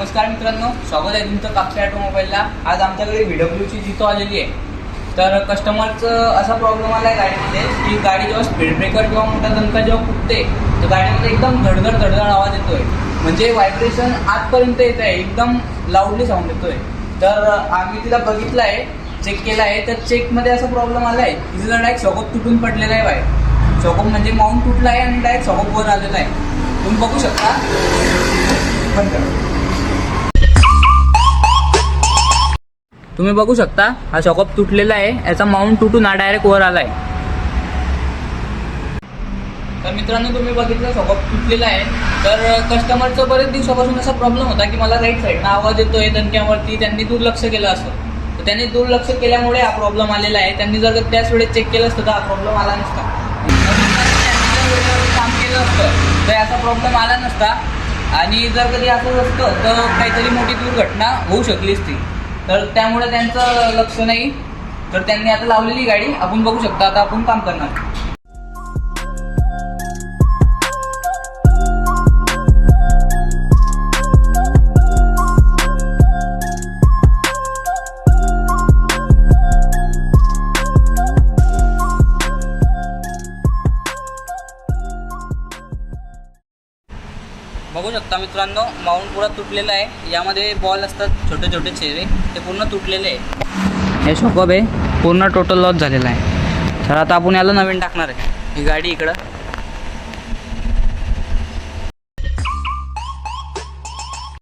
नमस्कार मित्रांनो, स्वागत आहे तुमचं कापसे ऑटोमोबाईलला। आज आमच्याकडे VWची जितो आलेली आहे। तर कस्टमरचं असा प्रॉब्लेम आला आहे गाडीमध्ये की गाडी जेव्हा स्पीड ब्रेकर किंवा मोठा दणका जेव्हा फुटते तर गाडीमध्ये एकदम धडधड आवाज येतोय, म्हणजे व्हायब्रेशन आतपर्यंत येत आहे, एकदम लाऊडली साऊंड येतोय। तर आम्ही तिला बघितलं आहे, चेक केला आहे, तर चेकमध्ये असा प्रॉब्लेम आला आहे की तिचा डायरेक्ट शॉकअप तुटून पडलेला आहे बाहेर। शॉकअप म्हणजे माउंट तुटला आहे आणि डायरेक्ट शॉकअप वर आलेला आहे, तुम्ही बघू शकता। तुम्ही बघू शकता हा शॉकअप तुटलेला आहे, याचा माउंट तुटून हा डायरेक्ट वर आलाय। तर मित्रांनो तुम्ही बघितलं शॉकअप तुटलेला आहे। तर कस्टमरचं बरेच दिवसापासून असा प्रॉब्लेम होता की मला राईट साईडनं आवाज येतोय दणक्यावरती, त्यांनी दुर्लक्ष केलं असतं। तर त्यांनी दुर्लक्ष केल्यामुळे हा प्रॉब्लेम आलेला आहे। त्यांनी जर त्याच वेळेस चेक केलं असतं तर हा प्रॉब्लेम आला नसता। काम केलं असतं तर याचा प्रॉब्लेम आला नसता, आणि जर कधी असं असतं तर काहीतरी मोठी दुर्घटना होऊ शकली असती। तर त्यामुळे त्यांचं लक्ष नाही, तर त्यांनी आता लावलेली गाडी आपण बघू शकता। आता आपण काम करणार। बघू शकता मित्रांनो, माउंट पुरा तुटलेला आहे। यामध्ये बॉल असतात छोटे छोटे चेहरे, ते पूर्ण तुटलेले आहे। हे शॉकअप आहे पूर्ण टोटल लॉस झालेला आहे। तर आता आपण याला नवीन टाकणार आहे। ही गाडी इकडं